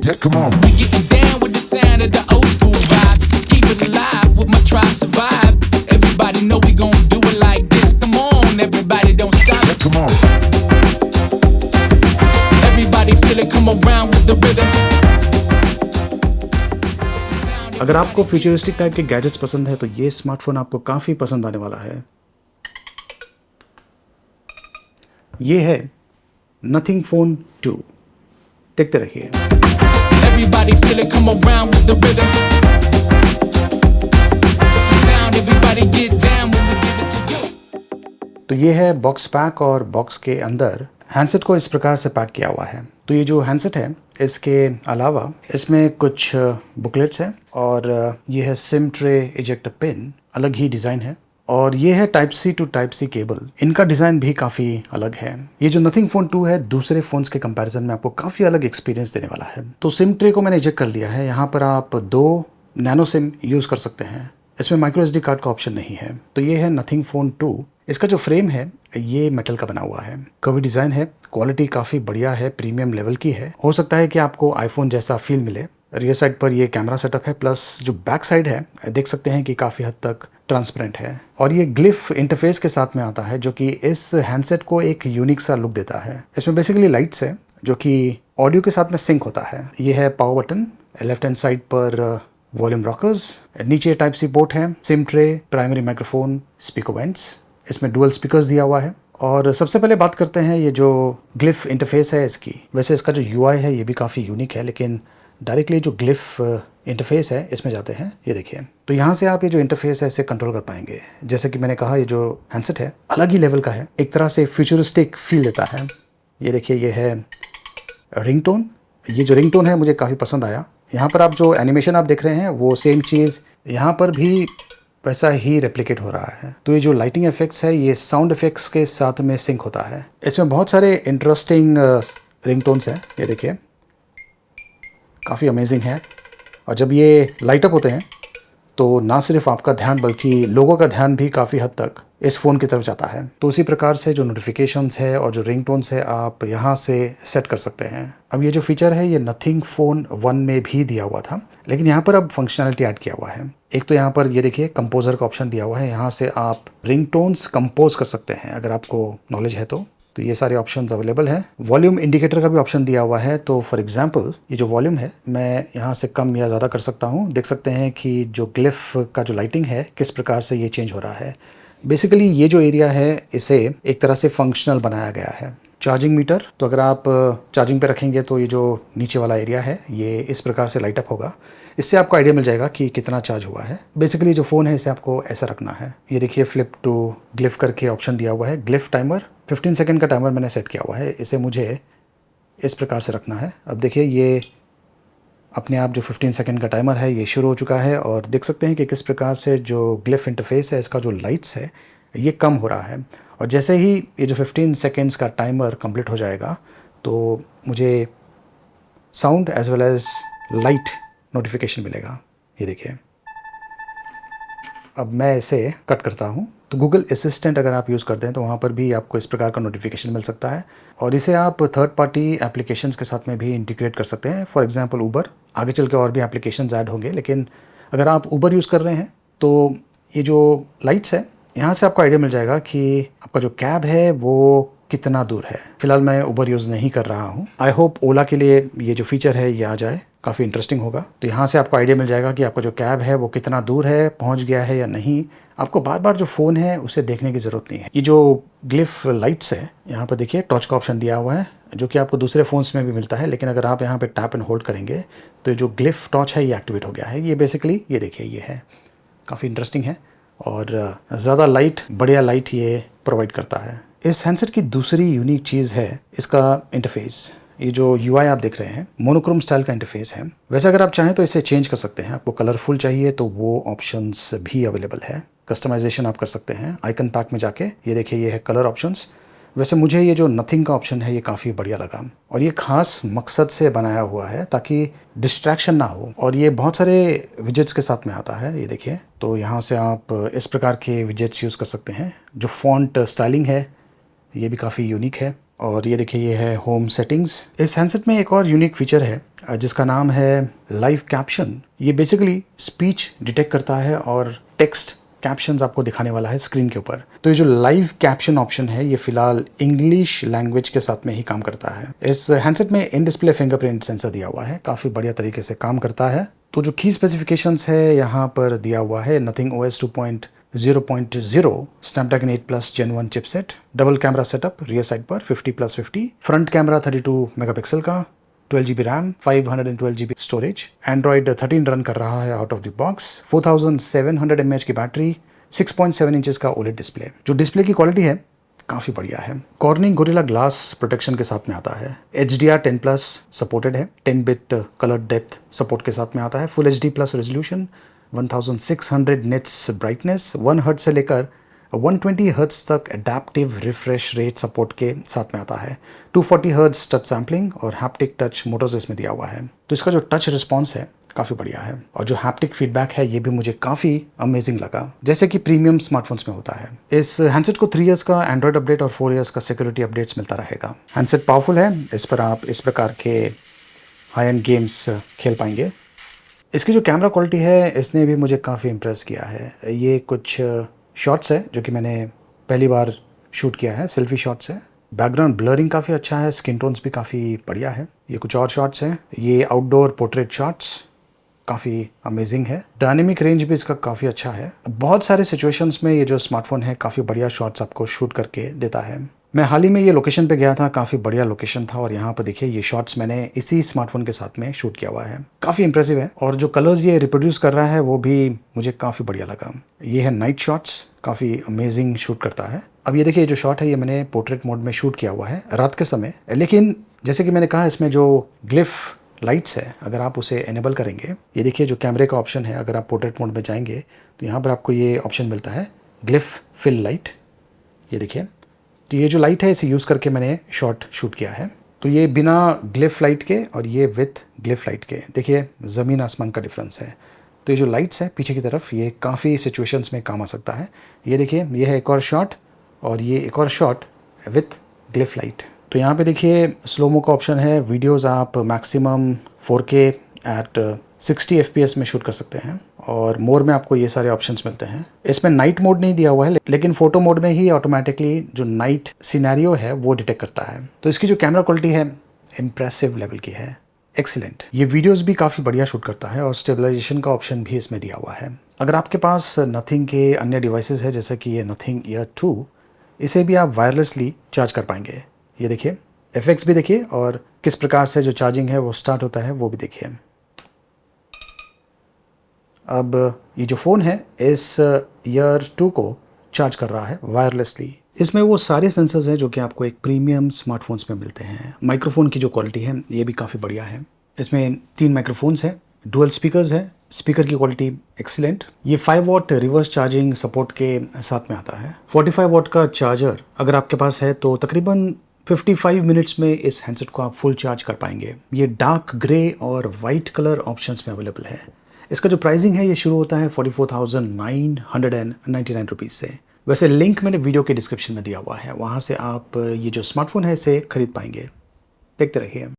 Yeah, come on. We getting down with the sound of the old school vibe. Keep it alive with my tribe survive. Everybody know we gon' do it like this. Come on, everybody don't stop. Yeah, come on. Everybody feel it, come around with the rhythm. अगर आपको futuristic type के gadgets पसंद है तो ये smartphone आपको काफ़ी पसंद आने वाला है। ये है नथिंग फोन 2। देखते रहिए। Everybody feel it, come around with the rhythm. It's a sound, everybody get down when we give it to you. तो ये है बॉक्स पैक और बॉक्स के अंदर हैंडसेट को इस प्रकार से पैक किया हुआ है। तो ये जो हैंडसेट है इसके अलावा इसमें कुछ बुकलेट्स हैं और ये है सिम ट्रे इजेक्टर पिन, अलग ही डिज़ाइन है। और ये है type C to type C cable, इनका डिज़ाइन भी काफ़ी अलग है। ये जो नथिंग फ़ोन 2 है दूसरे फ़ोन्स के कंपैरिजन में आपको काफ़ी अलग एक्सपीरियंस देने वाला है। तो सिम ट्रे को मैंने इजेक्ट कर लिया है। यहाँ पर आप 2 नैनो सिम यूज़ कर सकते हैं। इसमें माइक्रो SD कार्ड का ऑप्शन नहीं है। तो ये है नथिंग फ़ोन 2। इसका जो फ्रेम है ये मेटल का बना हुआ है, कर्वी डिज़ाइन है, क्वालिटी काफ़ी बढ़िया है, प्रीमियम लेवल की है। हो सकता है कि आपको आईफोन जैसा फील मिले। रियर साइड पर ये कैमरा सेटअप है, प्लस जो बैक साइड है देख सकते हैं कि काफ़ी हद तक ट्रांसपेरेंट है। और ये ग्लिफ इंटरफेस के साथ में आता है जो कि इस हैंडसेट को एक यूनिक सा लुक देता है। इसमें बेसिकली लाइट्स है जो कि ऑडियो के साथ में सिंक होता है। ये है power button, left hand side पर वॉल्यूम रॉकर्स, नीचे टाइप सी पोर्ट है, SIM tray, primary microphone, speaker vents, इसमें डुअल स्पीकर्स दिया हुआ है। और सबसे पहले बात करते हैं ये जो ग्लिफ इंटरफेस है इसकी। वैसे इसका जो UI है ये भी काफ़ी यूनिक है, लेकिन डायरेक्टली जो ग्लिफ इंटरफेस है इसमें जाते हैं। ये देखिए, तो यहाँ से आप ये जो इंटरफेस है इसे कंट्रोल कर पाएंगे। जैसे कि मैंने कहा ये जो हैंडसेट है अलग ही लेवल का है, एक तरह से फ्यूचरिस्टिक फील देता है। ये देखिए, ये है रिंगटोन। ये जो रिंगटोन है मुझे काफ़ी पसंद आया। यहाँ पर आप जो एनिमेशन आप देख रहे हैं वो सेम चीज़ यहाँ पर भी वैसा ही रेप्लिकेट हो रहा है। तो ये जो लाइटिंग इफेक्ट्स है ये साउंड इफेक्ट्स के साथ में सिंक होता है। इसमें बहुत सारे इंटरेस्टिंग रिंगटोन्स हैं। ये देखिए, काफ़ी अमेजिंग है। और जब ये लाइट अप होते हैं तो ना सिर्फ आपका ध्यान बल्कि लोगों का ध्यान भी काफ़ी हद तक इस फ़ोन की तरफ जाता है। तो उसी प्रकार से जो नोटिफिकेशंस है और जो रिंगटोन्स है आप यहाँ से सेट कर सकते हैं। अब ये जो फीचर है ये नथिंग फ़ोन 1 में भी दिया हुआ था, लेकिन यहाँ पर अब फंक्शनैलिटी ऐड किया हुआ है। एक तो यहाँ पर ये देखिए कंपोजर का ऑप्शन दिया हुआ है, यहाँ से आप रिंगटोन्स कंपोज कर सकते हैं अगर आपको नॉलेज है तो ये सारे ऑप्शंस अवेलेबल हैं। वॉल्यूम इंडिकेटर का भी ऑप्शन दिया हुआ है। तो फॉर एग्जांपल ये जो वॉल्यूम है मैं यहाँ से कम या ज़्यादा कर सकता हूँ। देख सकते हैं कि जो ग्लिफ का जो लाइटिंग है किस प्रकार से ये चेंज हो रहा है। बेसिकली ये जो एरिया है इसे एक तरह से फंक्शनल बनाया गया है। चार्जिंग मीटर, तो अगर आप चार्जिंग पे रखेंगे तो ये जो नीचे वाला एरिया है ये इस प्रकार से लाइट अप होगा। इससे आपको आइडिया मिल जाएगा कि कितना चार्ज हुआ है। बेसिकली जो फ़ोन है इसे आपको ऐसा रखना है। ये देखिए फ्लिप टू ग्लिफ करके ऑप्शन दिया हुआ है। ग्लिफ टाइमर 15 सेकंड का टाइमर मैंने सेट किया हुआ है। इसे मुझे इस प्रकार से रखना है। अब देखिए ये अपने आप जो 15 सेकंड का टाइमर है ये शुरू हो चुका है और देख सकते हैं कि किस प्रकार से जो ग्लिफ इंटरफेस है इसका जो लाइट्स है ये कम हो रहा है। और जैसे ही ये जो 15 सेकंड्स का टाइमर कंप्लीट हो जाएगा तो मुझे sound as well as light notification मिलेगा। ये देखिए, अब मैं इसे कट करता हूँ तो गूगल असिस्टेंट अगर आप यूज़ करते हैं तो वहाँ पर भी आपको इस प्रकार का नोटिफिकेशन मिल सकता है। और इसे आप थर्ड पार्टी एप्लीकेशंस के साथ में भी इंटीग्रेट कर सकते हैं। फॉर एग्जांपल ऊबर, आगे चल के और भी एप्लीकेशंस ऐड होंगे, लेकिन अगर आप ऊबर यूज़ कर रहे हैं तो ये जो लाइट्स है यहाँ से आपको आइडिया मिल जाएगा कि आपका जो कैब है वो कितना दूर है। फिलहाल मैं ऊबर यूज़ नहीं कर रहा हूँ। आई होप ओला के लिए ये जो फीचर है ये आ जाए, काफ़ी इंटरेस्टिंग होगा। तो यहाँ से आपको आइडिया मिल जाएगा कि आपका जो कैब है वो कितना दूर है, पहुँच गया है या नहीं। आपको बार बार जो फ़ोन है उसे देखने की ज़रूरत नहीं है। ये जो ग्लिफ लाइट्स है यहाँ पर देखिए टॉर्च का ऑप्शन दिया हुआ है जो कि आपको दूसरे फ़ोन्स में भी मिलता है, लेकिन अगर आप यहाँ पे टैप एंड होल्ड करेंगे तो जो ग्लिफ टॉर्च है ये एक्टिवेट हो गया है। ये बेसिकली ये देखिए ये है, काफ़ी इंटरेस्टिंग है और ज़्यादा लाइट, बढ़िया लाइट ये प्रोवाइड करता है। इस हैंडसेट की दूसरी यूनिक चीज़ है इसका इंटरफेस। ये जो UI आप देख रहे हैं मोनोक्रोम स्टाइल का इंटरफेस है। वैसे अगर आप चाहें तो इसे चेंज कर सकते हैं। आपको कलरफुल चाहिए तो वो ऑप्शंस भी अवेलेबल है। कस्टमाइजेशन आप कर सकते हैं आइकन पैक में जाके। ये देखिए ये है कलर ऑप्शंस। वैसे मुझे ये जो नथिंग का ऑप्शन है ये काफ़ी बढ़िया लगा और ये खास मकसद से बनाया हुआ है ताकि डिस्ट्रैक्शन ना हो। और ये बहुत सारे विजेट्स के साथ में आता है। ये देखिए, तो यहाँ से आप इस प्रकार के विजेट्स यूज़ कर सकते हैं। जो फॉन्ट स्टाइलिंग है ये भी काफ़ी यूनिक है। और ये देखिए ये है होम सेटिंग्स। इस हैंडसेट में एक और यूनिक फीचर है जिसका नाम है लाइव कैप्शन। ये बेसिकली स्पीच डिटेक्ट करता है और टेक्स्ट कैप्शंस आपको दिखाने वाला है स्क्रीन के ऊपर। तो ये जो लाइव कैप्शन ऑप्शन है ये फिलहाल इंग्लिश लैंग्वेज के साथ में ही काम करता है। इस हैंडसेट में इन डिस्प्ले फिंगरप्रिंट सेंसर दिया हुआ है, काफ़ी बढ़िया तरीके से काम करता है। तो जो की स्पेसिफिकेशंस है यहाँ पर दिया हुआ है, nothing OS 2.0.0, Snapdragon 8+ Gen 1 chipset, double camera setup rear side पर 50+50, फ्रंट कैमरा 32 मेगापिक्सल का, 12GB RAM, 512GB storage, Android 13 run कर रहा है out of the box, 4700 mAh की बैटरी, 6.7 इंचेस का OLED डिस्प्ले। जो डिस्प्ले की क्वालिटी है काफ़ी बढ़िया है। कॉर्निंग गोरिल्ला ग्लास प्रोटेक्शन के साथ में आता है। HDR 10+ सपोर्टेड है, 10 बिट कलर डेप्थ सपोर्ट के साथ में आता है। Full HD+ resolution, 1600 nits brightness, 1 hertz से लेकर 120 हर्ट्ज तक एडेप्टिव रिफ्रेश रेट सपोर्ट के साथ में आता है। 240 हर्ट्ज टच सैम्पलिंग और हैप्टिक टच मोटर्स इसमें दिया हुआ है। तो इसका जो टच रिस्पॉन्स है काफ़ी बढ़िया है और जो हैप्टिक फीडबैक है ये भी मुझे काफ़ी अमेजिंग लगा, जैसे कि प्रीमियम स्मार्टफोन्स में होता है। इस हैंडसेट को 3 इयर्स का एंड्रॉइड अपडेट और 4 इयर्स का सिक्योरिटी अपडेट्स मिलता रहेगा। हैंडसेट पावरफुल है, इस पर आप इस प्रकार के हाई एंड गेम्स खेल पाएंगे। इसकी जो कैमरा क्वालिटी है इसने भी मुझे काफ़ी इम्प्रेस किया है। ये कुछ शॉट्स है जो कि मैंने पहली बार शूट किया है, सेल्फी शॉट्स है। बैकग्राउंड ब्लरिंग काफ़ी अच्छा है, स्किन टोन्स भी काफ़ी बढ़िया है। ये कुछ और शॉट्स हैं, ये आउटडोर पोर्ट्रेट शॉट्स काफ़ी अमेजिंग है। डायनेमिक रेंज भी इसका काफ़ी अच्छा है। बहुत सारे सिचुएशंस में ये जो स्मार्टफोन है काफ़ी बढ़िया शॉट्स आपको शूट करके देता है। मैं हाल ही में ये लोकेशन पे गया था, काफ़ी बढ़िया लोकेशन था और यहाँ पर देखिए ये शॉट्स मैंने इसी स्मार्टफोन के साथ में शूट किया हुआ है। काफ़ी इंप्रेसिव है और जो कलर्स ये रिप्रोड्यूस कर रहा है वो भी मुझे काफ़ी बढ़िया लगा। ये है नाइट शॉट्स, काफ़ी अमेजिंग शूट करता है। अब ये देखिए जो शॉट है ये मैंने पोर्ट्रेट मोड में शूट किया हुआ है रात के समय, लेकिन जैसे कि मैंने कहा इसमें जो ग्लिफ लाइट्स है अगर आप उसे एनेबल करेंगे, ये देखिए जो कैमरे का ऑप्शन है, अगर आप पोर्ट्रेट मोड में जाएंगे तो यहाँ पर आपको ये ऑप्शन मिलता है ग्लिफ फिल लाइट। ये देखिए, तो ये जो लाइट है इसे यूज़ करके मैंने शॉट शूट किया है। तो ये बिना ग्लिफ लाइट के और ये विथ ग्लिफ लाइट के, देखिए ज़मीन आसमान का डिफरेंस है। तो ये जो लाइट्स है पीछे की तरफ ये काफ़ी सिचुएशंस में काम आ सकता है। ये देखिए ये है एक और शॉट और ये एक और शॉट विथ ग्लिफ लाइट। तो यहाँ पे देखिए स्लोमो का ऑप्शन है। वीडियोस आप मैक्सिमम 4K एट 60 FPS में शूट कर सकते हैं और मोर में आपको ये सारे ऑप्शंस मिलते हैं। इसमें नाइट मोड नहीं दिया हुआ है, लेकिन फोटो मोड में ही ऑटोमेटिकली जो नाइट सिनेरियो है वो डिटेक्ट करता है। तो इसकी जो कैमरा क्वालिटी है इम्प्रेसिव लेवल की है, एक्सीलेंट। ये वीडियोस भी काफ़ी बढ़िया शूट करता है और स्टेबलाइजेशन का ऑप्शन भी इसमें दिया हुआ है। अगर आपके पास नथिंग के अन्य डिवाइसेस है जैसे कि ये नथिंग ईयर 2, इसे भी आप वायरलेसली चार्ज कर पाएंगे। ये देखिए इफेक्ट्स भी देखिए और किस प्रकार से जो चार्जिंग है वो स्टार्ट होता है वो भी देखिए। अब ये जो फ़ोन है इस ईयर 2 को चार्ज कर रहा है वायरलेसली। इसमें वो सारे सेंसर्स हैं जो कि आपको एक प्रीमियम स्मार्टफोन्स में मिलते हैं। माइक्रोफोन की जो क्वालिटी है ये भी काफ़ी बढ़िया है। इसमें 3 माइक्रोफोन्स हैं, डुअल स्पीकर्स हैं, स्पीकर की क्वालिटी एक्सीलेंट। ये 5 वॉट रिवर्स चार्जिंग सपोर्ट के साथ में आता है। 45 वॉट का चार्जर अगर आपके पास है तो तकरीबन 55 मिनट्स में इस हैंडसेट को आप फुल चार्ज कर पाएंगे। ये डार्क ग्रे और वाइट कलर ऑप्शंस में अवेलेबल है। इसका जो प्राइसिंग है ये शुरू होता है 44,999 रुपीज़ से। वैसे लिंक मैंने वीडियो के डिस्क्रिप्शन में दिया हुआ है, वहाँ से आप ये जो स्मार्टफोन है इसे खरीद पाएंगे। देखते रहिए।